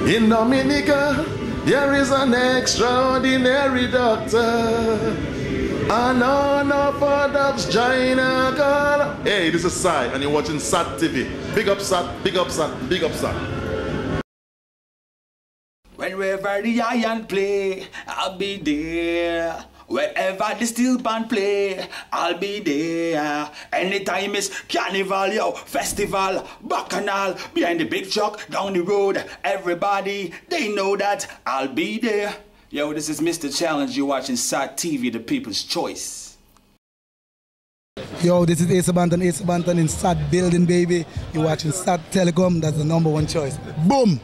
In Dominica, there is an extraordinary doctor. And on our products, China girl. Hey, this is Sai, and you're watching SAT TV. Big up SAT, big up SAT, big up SAT. Whenever the iron play, I'll be there. Wherever the steel band play, I'll be there. Anytime it's carnival, yo, festival, bacchanal, behind the big truck, down the road, everybody, they know that I'll be there. Yo, this is Mr. Challenge. You're watching SAT TV, the people's choice. Yo, this is Ace Banton in SAT building, baby. You're watching SAT Telecom, that's the #1 choice. Boom!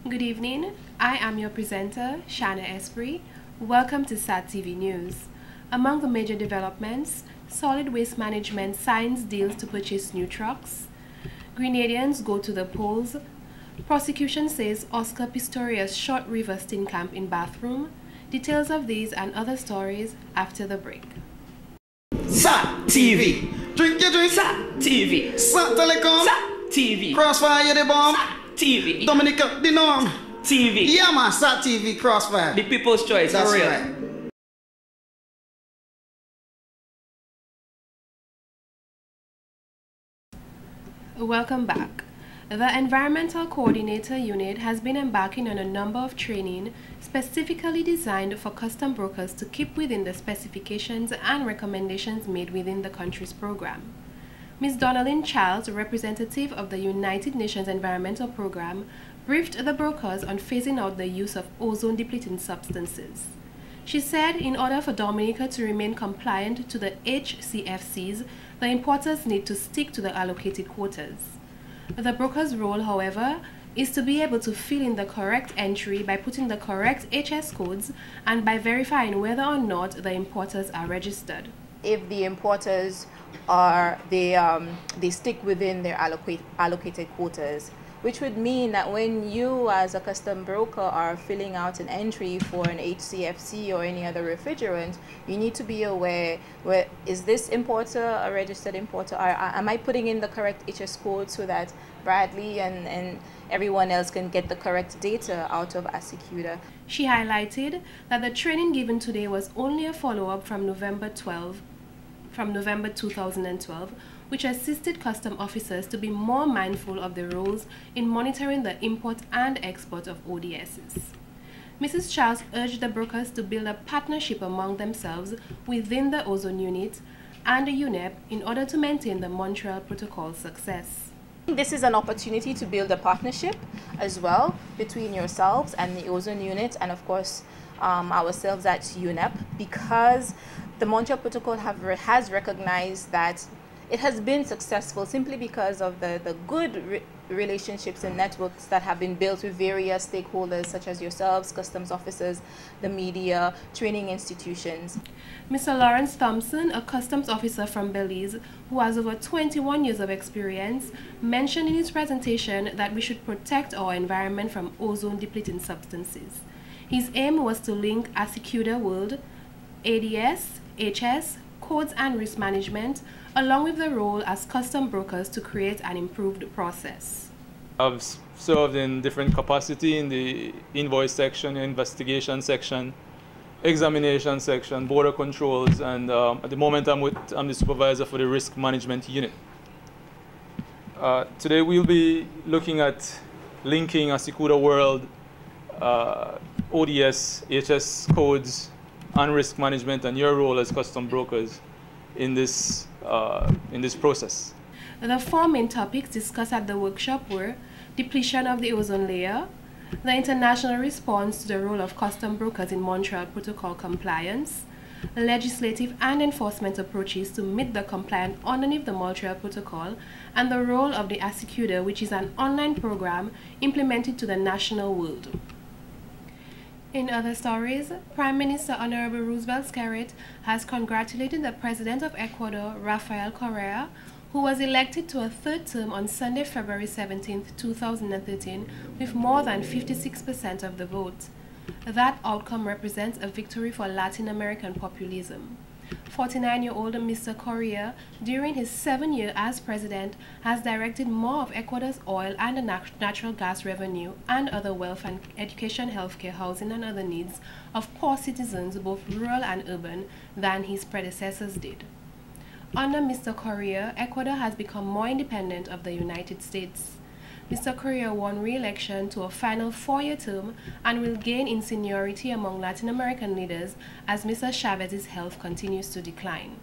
Good evening, I am your presenter, Shana Esprit. Welcome to SAT TV News. Among the major developments, Solid Waste Management signs deals to purchase new trucks. Grenadians go to the polls. Prosecution says Oscar Pistorius shot River Steenkamp in bathroom. Details of these and other stories after the break. SAT TV. Drink your drink. SAT TV. SAT Telecom. SAT TV. Crossfire the bomb. SAT TV. Dominica, the norm. TV. Yeah, man, SAT TV, Crossfire. The people's choice. That's for real. right. Welcome back. The Environmental Coordinator Unit has been embarking on a number of training specifically designed for custom brokers to keep within the specifications and recommendations made within the country's program. Ms. Donnelyn Childs, representative of the United Nations Environmental Program, briefed the brokers on phasing out the use of ozone-depleting substances. She said in order for Dominica to remain compliant to the HCFCs, the importers need to stick to the allocated quotas. The broker's role, however, is to be able to fill in the correct entry by putting the correct HS codes and by verifying whether or not the importers are registered. If the importers are, they stick within their allocated quotas, which would mean that when you as a custom broker are filling out an entry for an HCFC or any other refrigerant, you need to be aware, is this importer a registered importer? Am I putting in the correct HS code so that Bradley and everyone else can get the correct data out of Asecuda? She highlighted that the training given today was only a follow-up from November 2012, which assisted custom officers to be more mindful of their roles in monitoring the import and export of ODSs. Mrs. Charles urged the brokers to build a partnership among themselves within the ozone unit and the UNEP in order to maintain the Montreal Protocol's success. This is an opportunity to build a partnership as well between yourselves and the ozone unit and of course ourselves at UNEP, because the Montreal Protocol has recognized that it has been successful simply because of the good relationships and networks that have been built with various stakeholders such as yourselves, customs officers, the media, training institutions. Mr. Lawrence Thompson, a customs officer from Belize who has over 21 years of experience, mentioned in his presentation that we should protect our environment from ozone-depleting substances. His aim was to link Asecuda World, ADS, HS, codes and risk management, along with the role as custom brokers to create an improved process. I've served in different capacity in the invoice section, investigation section, examination section, border controls, and at the moment I'm the supervisor for the risk management unit. Today we'll be looking at linking Asecuda World, ODS, HS codes, and risk management, and your role as custom brokers in this process. The four main topics discussed at the workshop were depletion of the ozone layer, the international response to the role of custom brokers in Montreal Protocol compliance, legislative and enforcement approaches to meet the compliance underneath the Montreal Protocol, and the role of the Asecuda, which is an online program implemented to the national world. In other stories, Prime Minister Honorable Roosevelt Skerrit has congratulated the President of Ecuador, Rafael Correa, who was elected to a third term on Sunday, February 17, 2013, with more than 56% of the vote. That outcome represents a victory for Latin American populism. 49-year-old Mr. Correa, during his 7 years as president, has directed more of Ecuador's oil and natural gas revenue and other wealth and education, healthcare, housing, and other needs of poor citizens, both rural and urban, than his predecessors did. Under Mr. Correa, Ecuador has become more independent of the United States. Mr. Correa won re-election to a final 4-year term and will gain in seniority among Latin American leaders as Mr. Chavez's health continues to decline.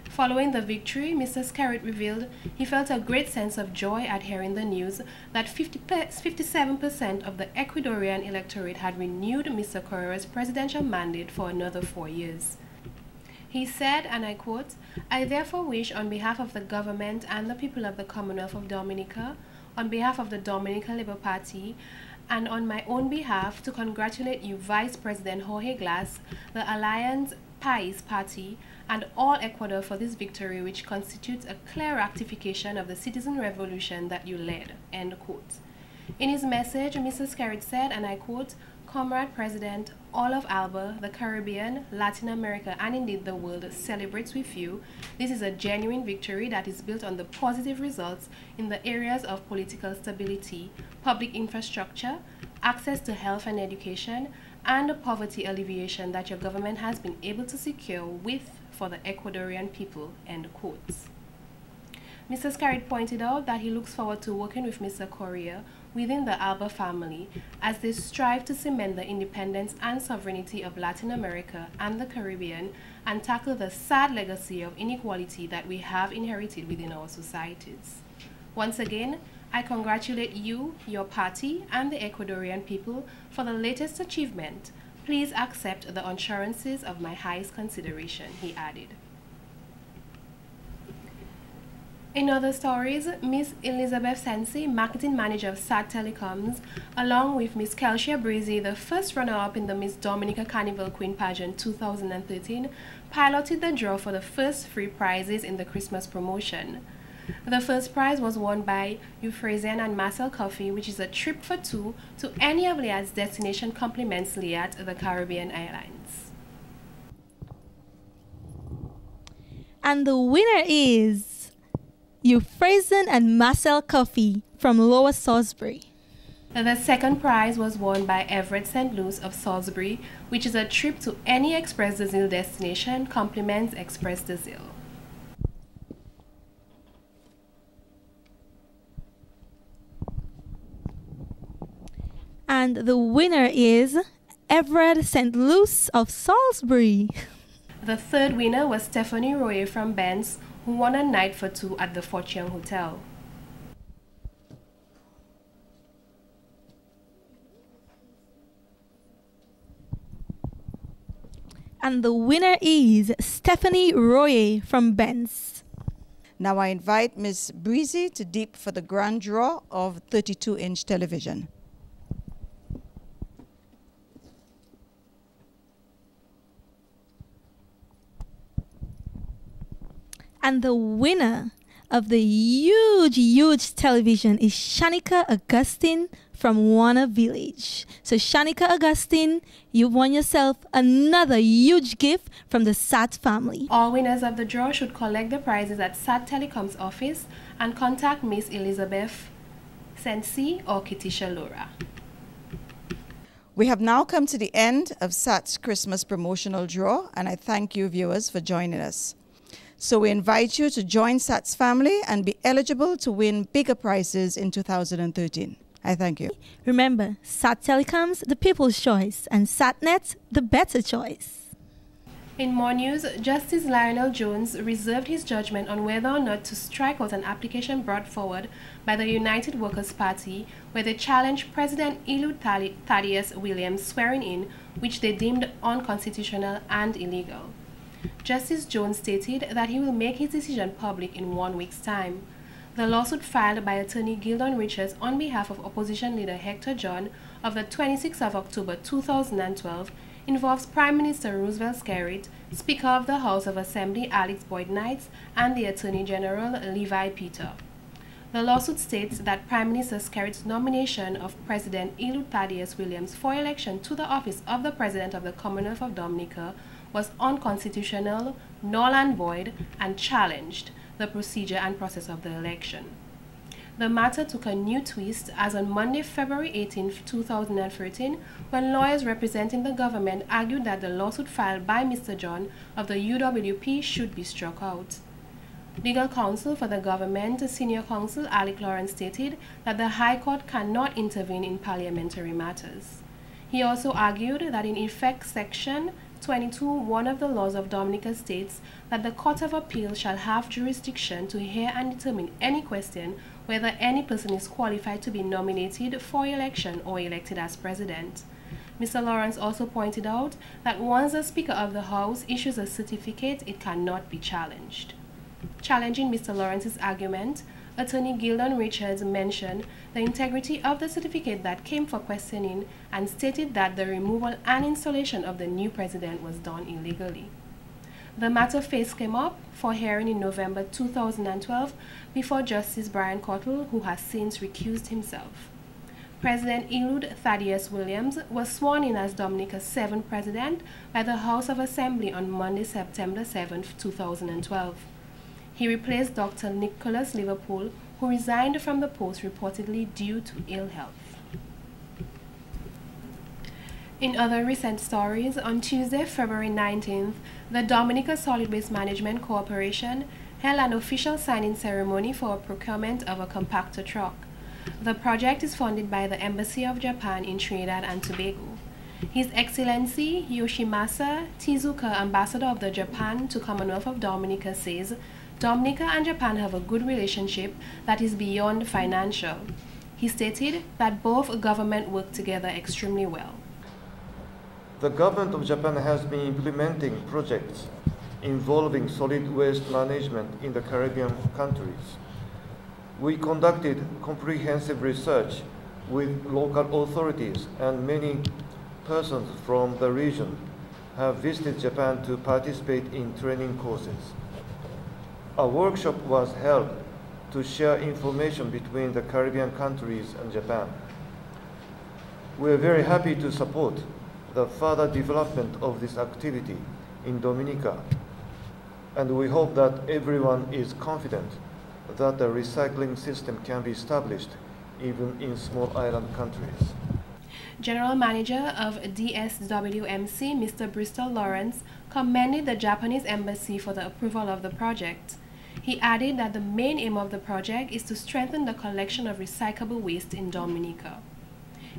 Following the victory, Mr. Skerrit revealed he felt a great sense of joy at hearing the news that 57% of the Ecuadorian electorate had renewed Mr. Correa's presidential mandate for another 4 years. He said, and I quote, "I therefore wish on behalf of the government and the people of the Commonwealth of Dominica, on behalf of the Dominica Labour Party, and on my own behalf, to congratulate you, Vice President Jorge Glass, the Alliance País Party, and all Ecuador for this victory, which constitutes a clear ratification of the citizen revolution that you led." End quote. In his message, Mr. Skerrit said, and I quote, "Comrade President, all of Alba, the Caribbean, Latin America, and indeed the world celebrates with you. This is a genuine victory that is built on the positive results in the areas of political stability, public infrastructure, access to health and education, and poverty alleviation that your government has been able to secure with for the Ecuadorian people." End quotes. Mr. Skerrit pointed out that he looks forward to working with Mr. Correa within the Alba family as they strive to cement the independence and sovereignty of Latin America and the Caribbean and tackle the sad legacy of inequality that we have inherited within our societies. Once again, I congratulate you, your party, and the Ecuadorian people for the latest achievement. Please accept the assurances of my highest consideration, he added. In other stories, Miss Elizabeth Sensi, marketing manager of SAT Telecoms, along with Miss Kelsia Breezy, the first runner-up in the Miss Dominica Carnival Queen Pageant 2013, piloted the draw for the first 3 prizes in the Christmas promotion. The first prize was won by Euphrasia and Marcel Coffee, which is a trip for 2 to any of Liat's destination compliments Liat, the Caribbean Airlines. And the winner is Euphrasia and Marcel Coffee from Lower Salisbury. The second prize was won by Everett St. Louis of Salisbury, which is a trip to any Express des Îles destination, compliments Express des Îles. And the winner is Everett St. Louis of Salisbury. The third winner was Stephanie Royer from Benz, who won a night for 2 at the Fortune Hotel. And the winner is Stephanie Royer from Benz. Now I invite Miss Breezy to deep for the grand draw of 32-inch television. And the winner of the huge television is Shanika Augustine from Warner Village. So Shanika Augustine, you've won yourself another huge gift from the SAT family. All winners of the draw should collect the prizes at SAT Telecom's office and contact Miss Elizabeth Sensi or Kitisha Laura. We have now come to the end of SAT's Christmas promotional draw, and I thank you viewers for joining us. So we invite you to join SAT's family and be eligible to win bigger prizes in 2013. I thank you. Remember, SAT Telecoms, the people's choice, and SATnet, the better choice. In more news, Justice Lionel Jones reserved his judgment on whether or not to strike out an application brought forward by the United Workers' Party where they challenged President Eliud Thaddeus Williams' swearing in, which they deemed unconstitutional and illegal. Justice Jones stated that he will make his decision public in 1 week's time. The lawsuit filed by attorney Gildon Richards on behalf of opposition leader Hector John of the 26th of October 2012 involves Prime Minister Roosevelt Skerrit, Speaker of the House of Assembly Alex Boyd Knights, and the Attorney General Levi Peter. The lawsuit states that Prime Minister Skerrit's nomination of President Eliud Thaddeus Williams for election to the office of the President of the Commonwealth of Dominica was unconstitutional, null and void, and challenged the procedure and process of the election. The matter took a new twist as on Monday, February 18, 2013, when lawyers representing the government argued that the lawsuit filed by Mr. John of the UWP should be struck out. Legal counsel for the government, Senior Counsel Alec Lawrence, stated that the High Court cannot intervene in parliamentary matters. He also argued that in effect Section 22(1) of the laws of Dominica states that the Court of Appeal shall have jurisdiction to hear and determine any question whether any person is qualified to be nominated for election or elected as president. Mr. Lawrence also pointed out that once the Speaker of the House issues a certificate, it cannot be challenged. Challenging Mr. Lawrence's argument, Attorney Gildon Richards mentioned the integrity of the certificate that came for questioning and stated that the removal and installation of the new president was done illegally. The matter first came up for hearing in November 2012 before Justice Brian Cottle, who has since recused himself. President Eliud Thaddeus Williams was sworn in as Dominica's 7th president by the House of Assembly on Monday, September 7, 2012. He replaced Dr. Nicholas Liverpool, who resigned from the post reportedly due to ill health. In other recent stories, on Tuesday, February 19th, the Dominica Solid Waste Management Corporation held an official signing ceremony for a procurement of a compactor truck. The project is funded by the Embassy of Japan in Trinidad and Tobago. His Excellency Yoshimasa Tezuka, Ambassador of the Japan to Commonwealth of Dominica, says Dominica and Japan have a good relationship that is beyond financial. He stated that both governments work together extremely well. The government of Japan has been implementing projects involving solid waste management in the Caribbean countries. We conducted comprehensive research with local authorities, and many persons from the region have visited Japan to participate in training courses. A workshop was held to share information between the Caribbean countries and Japan. We are very happy to support the further development of this activity in Dominica, and we hope that everyone is confident that a recycling system can be established even in small island countries. General Manager of DSWMC, Mr. Bristol Lawrence, commended the Japanese Embassy for the approval of the project. He added that the main aim of the project is to strengthen the collection of recyclable waste in Dominica.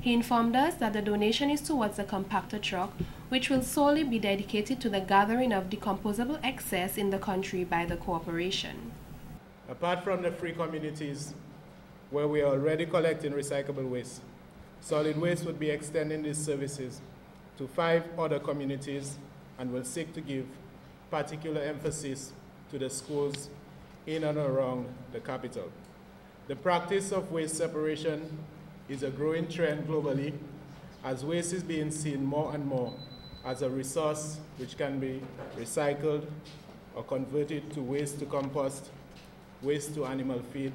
He informed us that the donation is towards the compactor truck, which will solely be dedicated to the gathering of decomposable excess in the country by the corporation. Apart from the free communities where we are already collecting recyclable waste, Solid Waste would be extending these services to 5 other communities and will seek to give particular emphasis to the schools in and around the capital. The practice of waste separation is a growing trend globally, as waste is being seen more and more as a resource which can be recycled or converted to waste to compost, waste to animal feed,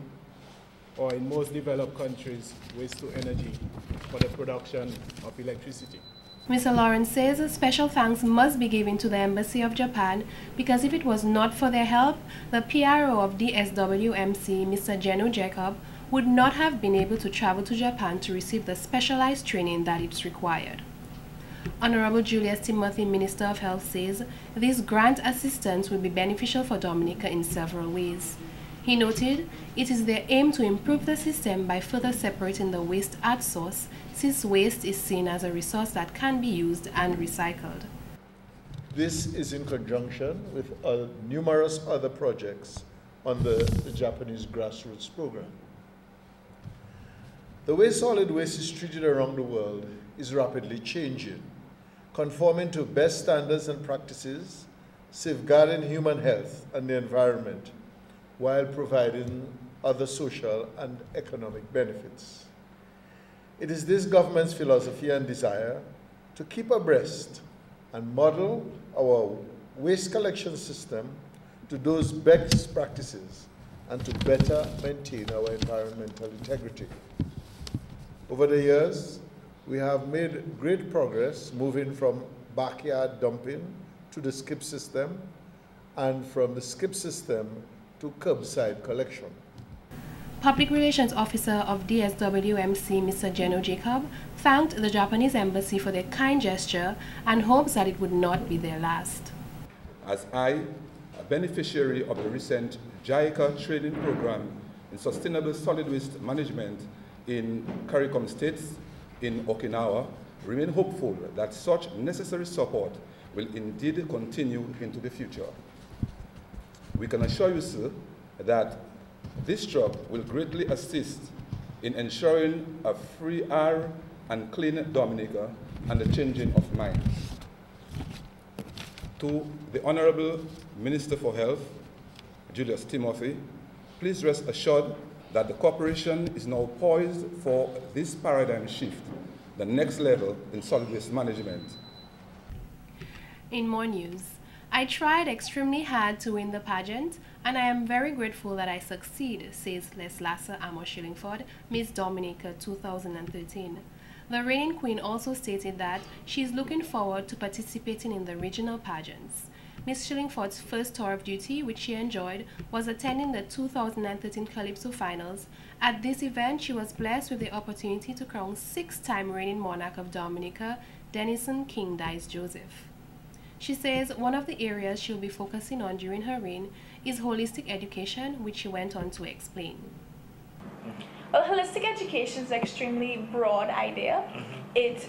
or in most developed countries, waste to energy for the production of electricity. Mr. Lawrence says special thanks must be given to the Embassy of Japan because if it was not for their help, the PRO of DSWMC, Mr. Geno Jacob, would not have been able to travel to Japan to receive the specialized training that is required. Honorable Julius Timothy, Minister of Health, says this grant assistance will be beneficial for Dominica in several ways. He noted it is their aim to improve the system by further separating the waste at source, since waste is seen as a resource that can be used and recycled. This is in conjunction with numerous other projects under the Japanese grassroots program. The way solid waste is treated around the world is rapidly changing, conforming to best standards and practices, safeguarding human health and the environment, while providing other social and economic benefits. It is this government's philosophy and desire to keep abreast and model our waste collection system to those best practices and to better maintain our environmental integrity. Over the years, we have made great progress moving from backyard dumping to the skip system and from the skip system to curbside collection. Public Relations Officer of DSWMC, Mr. Geno Jacob, thanked the Japanese embassy for their kind gesture and hopes that it would not be their last. As I, a beneficiary of the recent JICA training program in sustainable solid waste management in CARICOM states in Okinawa, remain hopeful that such necessary support will indeed continue into the future. We can assure you, sir, that this truck will greatly assist in ensuring a free air and clean Dominica and the changing of minds. To the Honorable Minister for Health, Julius Timothy, please rest assured that the corporation is now poised for this paradigm shift, the next level in solid waste management. In more news, I tried extremely hard to win the pageant, and I am very grateful that I succeed, says Leslassa Amos Shillingford, Miss Dominica 2013. The reigning queen also stated that she is looking forward to participating in the regional pageants. Miss Shillingford's first tour of duty, which she enjoyed, was attending the 2013 Calypso Finals. At this event, she was blessed with the opportunity to crown six-time reigning monarch of Dominica, Denison King Dice Joseph. She says one of the areas she'll be focusing on during her reign is holistic education, which she went on to explain. Well, holistic education is an extremely broad idea. It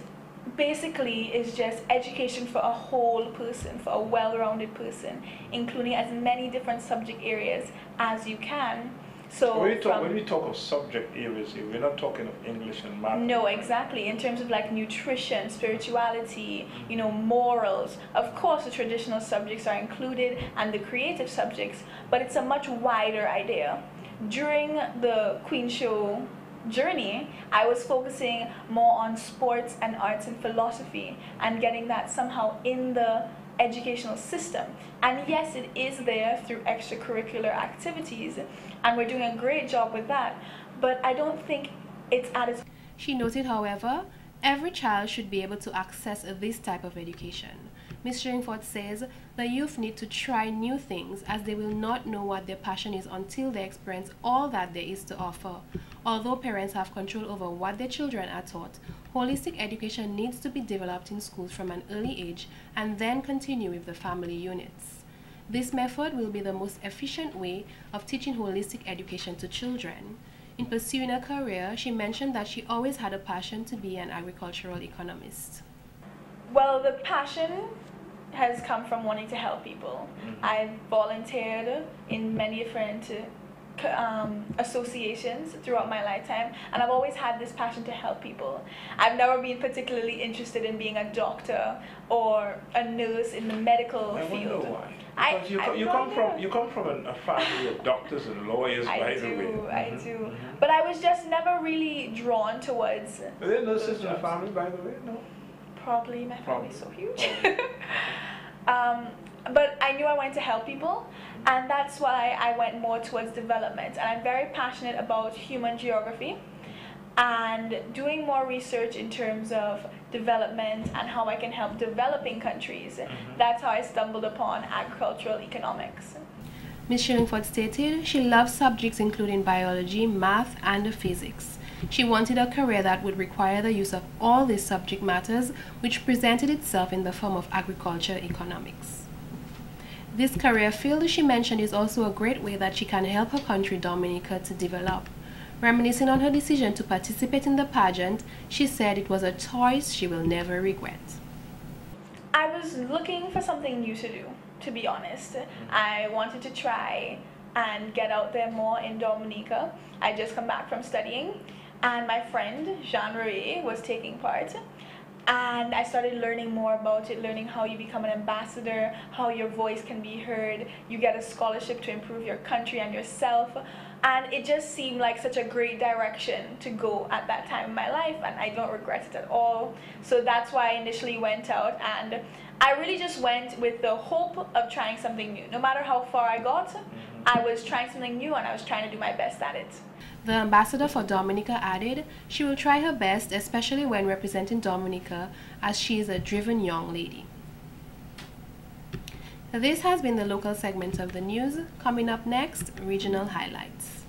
basically is just education for a whole person, for a well-rounded person, including as many different subject areas as you can. So when we talk of subject areas here, we're not talking of English and math. No, exactly. In terms of like nutrition, spirituality, you know, morals. Of course, the traditional subjects are included and the creative subjects, but it's a much wider idea. During the Queen Show journey, I was focusing more on sports and arts and philosophy and getting that somehow in the educational system. And yes, it is there through extracurricular activities, and we're doing a great job with that, but I don't think it's at its... She noted, however, every child should be able to access this type of education. Ms. Shillingford says the youth need to try new things, as they will not know what their passion is until they experience all that there is to offer. Although parents have control over what their children are taught, holistic education needs to be developed in schools from an early age and then continue with the family units. This method will be the most efficient way of teaching holistic education to children. In pursuing a career, she mentioned that she always had a passion to be an agricultural economist. Well, the passion has come from wanting to help people. I've volunteered in many different associations throughout my lifetime, and I've always had this passion to help people. I've never been particularly interested in being a doctor or a nurse in the medical field. I wonder why. Because you come from a family of doctors and lawyers, by the way. I do. But I was just never really drawn towards... Are there nurses in the family, by the way? No? Probably. My family's so huge. But I knew I wanted to help people, and that's why I went more towards development. And I'm very passionate about human geography and doing more research in terms of development and how I can help developing countries. That's how I stumbled upon agricultural economics. Ms. Shillingford stated she loves subjects including biology, math, and physics. She wanted a career that would require the use of all these subject matters, which presented itself in the form of agriculture economics. This career field, she mentioned, is also a great way that she can help her country, Dominica, to develop. Reminiscing on her decision to participate in the pageant, she said it was a choice she will never regret. I was looking for something new to do, to be honest. I wanted to try and get out there more in Dominica. I just come back from studying, and my friend Jean-Marie was taking part. And I started learning more about it, learning how you become an ambassador, how your voice can be heard. You get a scholarship to improve your country and yourself. And it just seemed like such a great direction to go at that time in my life, and I don't regret it at all. So that's why I initially went out, and I really just went with the hope of trying something new. No matter how far I got, I was trying something new and I was trying to do my best at it. The ambassador for Dominica added she will try her best, especially when representing Dominica, as she is a driven young lady. This has been the local segment of the news. Coming up next, regional highlights.